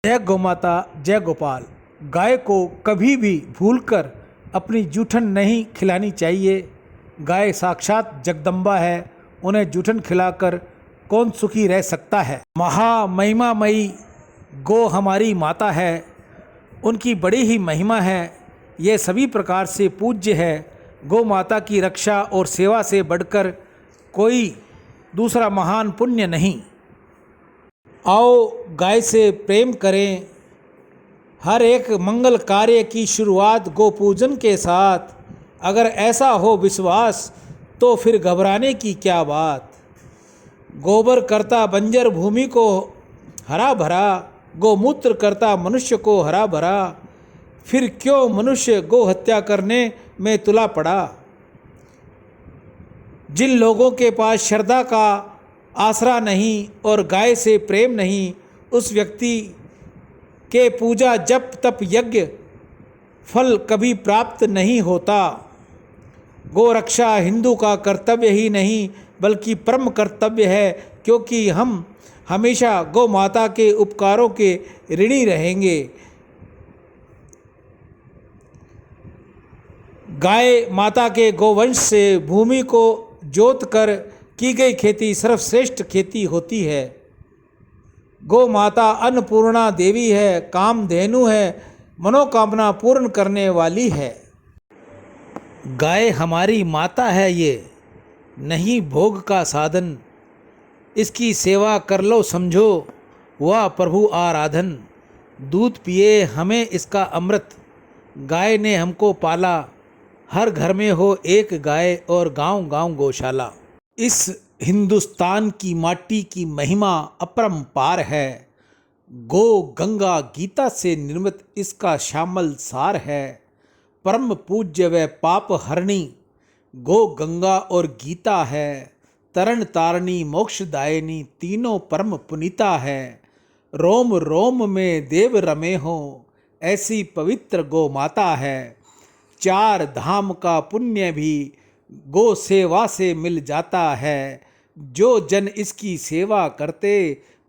जय गौमाता, जय गोपाल। गाय को कभी भी भूलकर अपनी जूठन नहीं खिलानी चाहिए। गाय साक्षात जगदम्बा है, उन्हें जूठन खिलाकर कौन सुखी रह सकता है। महामहिमामयी गौ हमारी माता है, उनकी बड़ी ही महिमा है, ये सभी प्रकार से पूज्य है। गौ माता की रक्षा और सेवा से बढ़कर कोई दूसरा महान पुण्य नहीं। आओ गाय से प्रेम करें। हर एक मंगल कार्य की शुरुआत गो पूजन के साथ। अगर ऐसा हो विश्वास तो फिर घबराने की क्या बात। गोबर करता बंजर भूमि को हरा भरा, गोमूत्र करता मनुष्य को हरा भरा। फिर क्यों मनुष्य गो हत्या करने में तुला पड़ा। जिन लोगों के पास श्रद्धा का आसरा नहीं और गाय से प्रेम नहीं, उस व्यक्ति के पूजा जप तप यज्ञ फल कभी प्राप्त नहीं होता। गो रक्षा हिंदू का कर्तव्य ही नहीं बल्कि परम कर्तव्य है, क्योंकि हम हमेशा गौ माता के उपकारों के ऋणी रहेंगे। गाय माता के गोवंश से भूमि को जोत कर की गई खेती सर्वश्रेष्ठ खेती होती है। गौ माता अन्नपूर्णा देवी है, कामधेनु है, मनोकामना पूर्ण करने वाली है। गाय हमारी माता है, ये नहीं भोग का साधन। इसकी सेवा कर लो समझो वह प्रभु आराधन। दूध पिए हमें इसका अमृत, गाय ने हमको पाला। हर घर में हो एक गाय और गांव गांव गौशाला। इस हिंदुस्तान की माटी की महिमा अपरंपार है। गो गंगा गीता से निर्मित इसका श्यामल सार है। परम पूज्य व पाप हरणी गो गंगा और गीता है। तरण तारणी मोक्षदायिनी तीनों परम पुनीता है। रोम रोम में देव रमे हो ऐसी पवित्र गो माता है। चार धाम का पुण्य भी गो सेवा से मिल जाता है। जो जन इसकी सेवा करते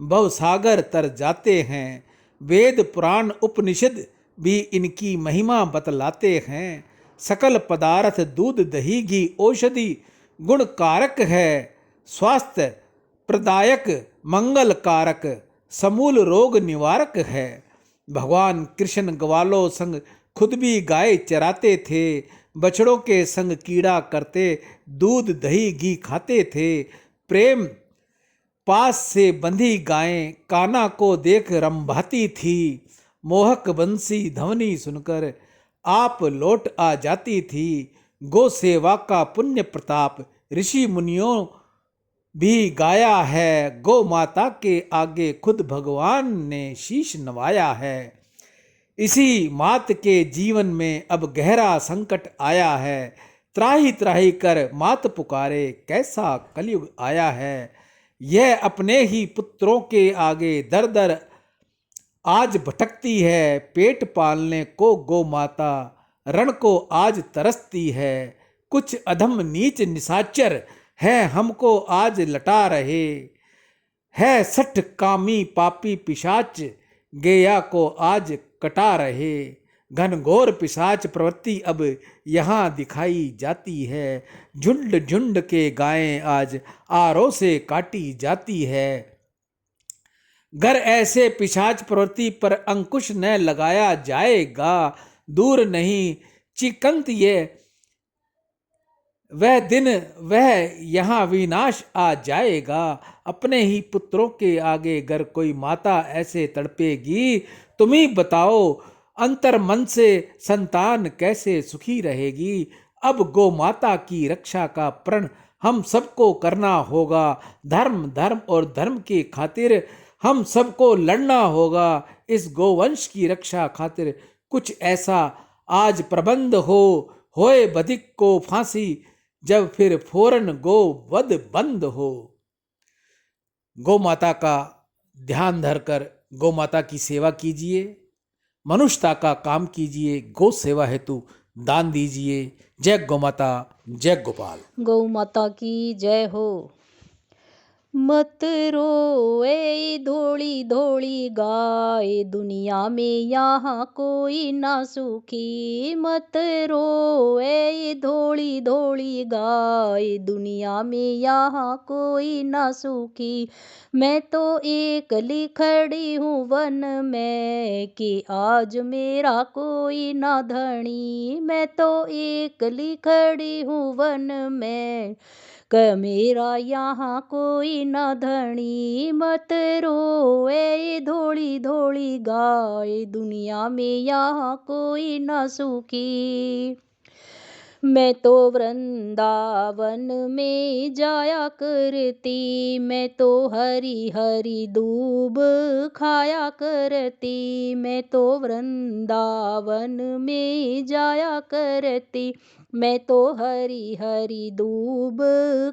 भवसागर तर जाते हैं। वेद पुराण उपनिषद भी इनकी महिमा बतलाते हैं। सकल पदार्थ दूध दही घी औषधि गुण कारक है। स्वास्थ्य प्रदायक मंगल कारक समूल रोग निवारक है। भगवान कृष्ण ग्वालों संग खुद भी गाय चराते थे। बछड़ों के संग कीड़ा करते दूध दही घी खाते थे। प्रेम पास से बंधी गायें कान्हा को देख रंभाती थी। मोहक बंसी ध्वनि सुनकर आप लौट आ जाती थी। गो सेवा का पुण्य प्रताप ऋषि मुनियों भी गाया है। गो माता के आगे खुद भगवान ने शीश नवाया है। इसी मात के जीवन में अब गहरा संकट आया है। त्राही त्राही कर मात पुकारे कैसा कलयुग आया है। यह अपने ही पुत्रों के आगे दर दर आज भटकती है। पेट पालने को गो माता रण को आज तरसती है। कुछ अधम नीच निशाचर हैं हमको आज लटा रहे। है सठ कामी पापी पिशाच गेया को आज कटा रहे। घनघोर पिशाच प्रवृत्ति अब यहाँ दिखाई जाती है। झुंड झुंड के गायें आज आरों से काटी जाती है। गर ऐसे पिशाच प्रवृत्ति पर अंकुश न लगाया जाएगा, दूर नहीं चिकंत ये वह दिन वह यहाँ विनाश आ जाएगा। अपने ही पुत्रों के आगे गर कोई माता ऐसे तड़पेगी, तुम ही बताओ अंतर मन से संतान कैसे सुखी रहेगी। अब गो माता की रक्षा का प्रण हम सबको करना होगा। धर्म धर्म और धर्म की खातिर हम सबको लड़ना होगा। इस गोवंश की रक्षा खातिर कुछ ऐसा आज प्रबंध हो, होए बधिक को फांसी जब फिर फौरन गो वध बंद हो। गौ माता का ध्यान धरकर गौ माता की सेवा कीजिए। मनुष्यता का काम कीजिए। गौ सेवा हेतु दान दीजिए। जय गौ माता, जय गोपाल। गौ माता की जय हो। मत रोए धोली धोली गाय, दुनिया में यहाँ कोई ना सुखी। मत रोए धोली धोली गाय, दुनिया में यहाँ कोई ना सुखी। मैं तो एकली खड़ी हूँ वन में, कि आज मेरा कोई ना धनी। मैं तो एकली खड़ी हूँ वन में, मेरा यहाँ कोई न धनी। मत रोए धोली धोली गाय, दुनिया में यहाँ कोई न सुखी। मैं तो वृंदावन में जाया करती, मैं तो हरी हरी दूब खाया करती। मैं तो वृंदावन में जाया करती, मैं तो हरी हरी दूब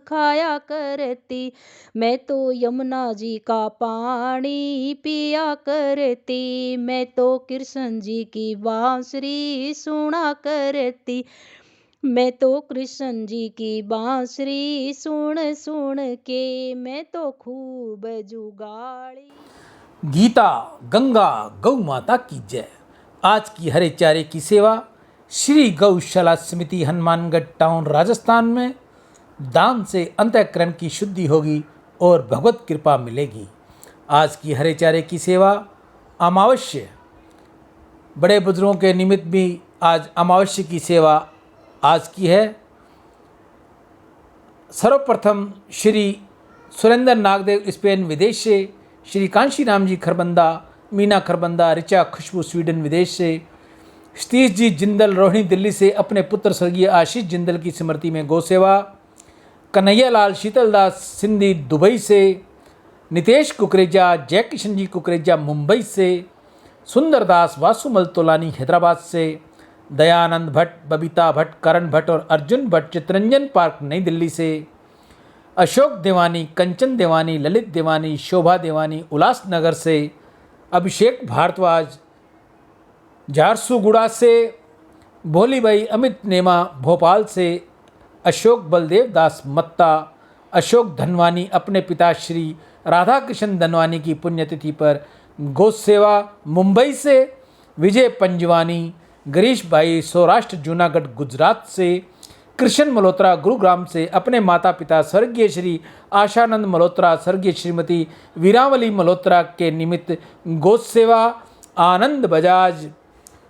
खाया करती। मैं तो यमुना जी का पानी पिया करती, मैं तो कृष्ण जी की बांसुरी सुना करती। मैं तो कृष्ण जी की बांसुरी सुन सुन के, मैं तो खूब जुगाड़ी। गीता गंगा गौ माता की जय। आज की हरे चारे की सेवा श्री गौशाला समिति हनुमानगढ़ टाउन राजस्थान में। दान से अंतःकरण की शुद्धि होगी और भगवत कृपा मिलेगी। आज की हरे चारे की सेवा अमावस्या, बड़े बुजुर्गों के निमित्त भी आज अमावस्या की सेवा आज की है। सर्वप्रथम श्री सुरेंद्र नागदेव स्पेन विदेश से, श्री कांशी राम जी खरबंदा, मीना खरबंदा, ऋचा खुशबू स्वीडन विदेश से, सतीश जी जिंदल रोहिणी दिल्ली से अपने पुत्र स्वर्गीय आशीष जिंदल की स्मृति में गौ सेवा। कन्हैया लाल शीतलदास सिंधी दुबई से, नितेश कुकरेजा, जय किशन जी कुकरेजा मुंबई से, सुंदरदास वासुमल तोलानी हैदराबाद से, दयानंद भट्ट, बबीता भट्ट, करण भट्ट और अर्जुन भट्ट चितरंजन पार्क नई दिल्ली से, अशोक देवानी, कंचन देवानी, ललित देवानी, शोभा देवानी उल्लासनगर से, अभिषेक भारद्वाज झारसुगुड़ा से, भोली भाई अमित नेमा भोपाल से, अशोक बलदेव दास मत्ता, अशोक धनवानी अपने पिता श्री राधा कृष्ण धनवानी की पुण्यतिथि पर गौ सेवा मुंबई से, विजय पंजवानी, गिरीश भाई सौराष्ट्र जूनागढ़ गुजरात से, कृष्ण मल्होत्रा गुरुग्राम से अपने माता पिता स्वर्गीय श्री आशानंद मल्होत्रा, स्वर्गीय श्रीमती वीरावली मल्होत्रा के निमित्त गौ सेवा। आनंद बजाज,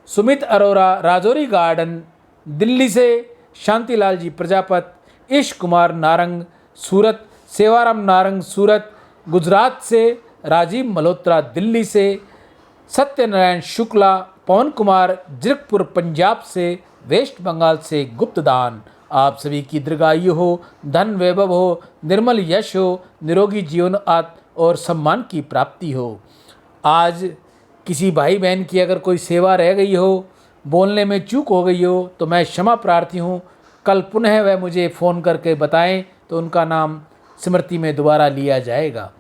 सुमित अरोरा राजौरी गार्डन दिल्ली से, शांतिलाल जी प्रजापत, ईश कुमार नारंग सूरत, सेवाराम नारंग सूरत गुजरात से, राजीव मल्होत्रा दिल्ली से, सत्यनारायण शुक्ला, पवन कुमार जीरकपुर पंजाब से, वेस्ट बंगाल से गुप्त दान। आप सभी की दीर्घायु हो, धन वैभव हो, निर्मल यश हो, निरोगी जीवन और सम्मान की प्राप्ति हो। आज किसी भाई बहन की अगर कोई सेवा रह गई हो, बोलने में चूक हो गई हो, तो मैं क्षमा प्रार्थी हूँ। कल पुनः वह मुझे फ़ोन करके बताएं तो उनका नाम स्मृति में दोबारा लिया जाएगा।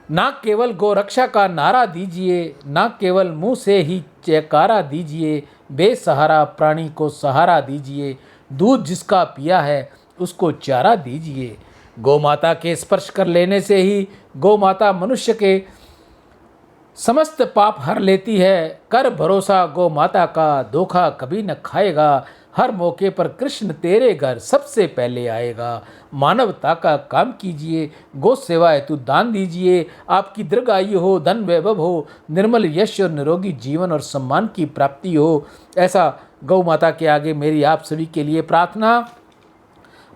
ना केवल गौरक्षा का नारा दीजिए, ना केवल मुंह से ही जयकारा दीजिए, बेसहारा प्राणी को सहारा दीजिए, दूध जिसका पिया है उसको चारा दीजिए। गौ माता के स्पर्श कर लेने से ही गौ माता मनुष्य के समस्त पाप हर लेती है। कर भरोसा गौ माता का, धोखा कभी न खाएगा। हर मौके पर कृष्ण तेरे घर सबसे पहले आएगा। मानवता का काम कीजिए, गौ सेवा हेतु दान दीजिए। आपकी दीर्घायु हो, धन वैभव हो, निर्मल यश और निरोगी जीवन और सम्मान की प्राप्ति हो। ऐसा गौ माता के आगे मेरी आप सभी के लिए प्रार्थना।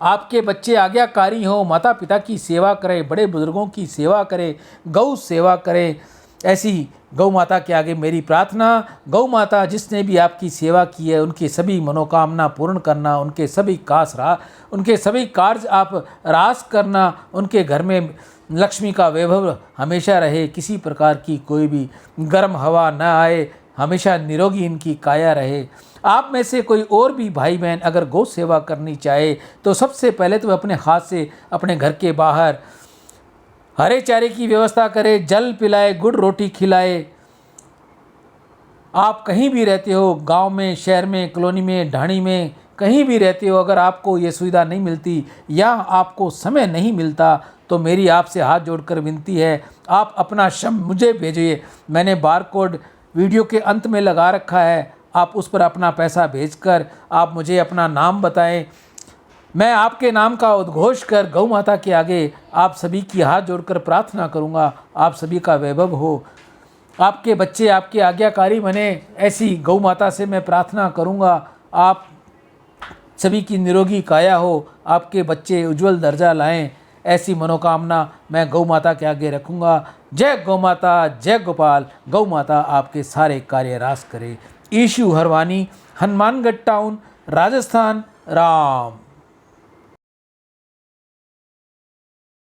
आपके बच्चे आज्ञाकारी हों, माता पिता की सेवा करें, बड़े बुजुर्गों की सेवा करें, गौ सेवा करें। ऐसी गौ माता के आगे मेरी प्रार्थना। गौ माता जिसने भी आपकी सेवा की है उनके सभी मनोकामना पूर्ण करना, उनके सभी कार्य आप रास करना, उनके घर में लक्ष्मी का वैभव हमेशा रहे, किसी प्रकार की कोई भी गर्म हवा न आए, हमेशा निरोगी इनकी काया रहे। आप में से कोई और भी भाई बहन अगर गौ सेवा करनी चाहे तो सबसे पहले तो अपने हाथ से अपने घर के बाहर हरे चारे की व्यवस्था करे, जल पिलाए, गुड़ रोटी खिलाए। आप कहीं भी रहते हो, गांव में, शहर में, कॉलोनी में, ढाणी में, कहीं भी रहते हो, अगर आपको ये सुविधा नहीं मिलती या आपको समय नहीं मिलता तो मेरी आपसे हाथ जोड़कर विनती है, आप अपना श्रम मुझे भेजिए। मैंने बारकोड वीडियो के अंत में लगा रखा है, आप उस पर अपना पैसा भेजकर आप मुझे अपना नाम बताएं। मैं आपके नाम का उद्घोष कर गौ माता के आगे आप सभी की हाथ जोड़कर प्रार्थना करूंगा, आप सभी का वैभव हो, आपके बच्चे आपके आज्ञाकारी बने, ऐसी गौ माता से मैं प्रार्थना करूंगा। आप सभी की निरोगी काया हो, आपके बच्चे उज्जवल दर्जा लाएं, ऐसी मनोकामना मैं गौ माता के आगे रखूंगा। जय गौ माता, जय गोपाल। गौ माता आपके सारे कार्य रास करे। ईशु हरवानी, हनुमानगढ़ टाउन, राजस्थान। राम।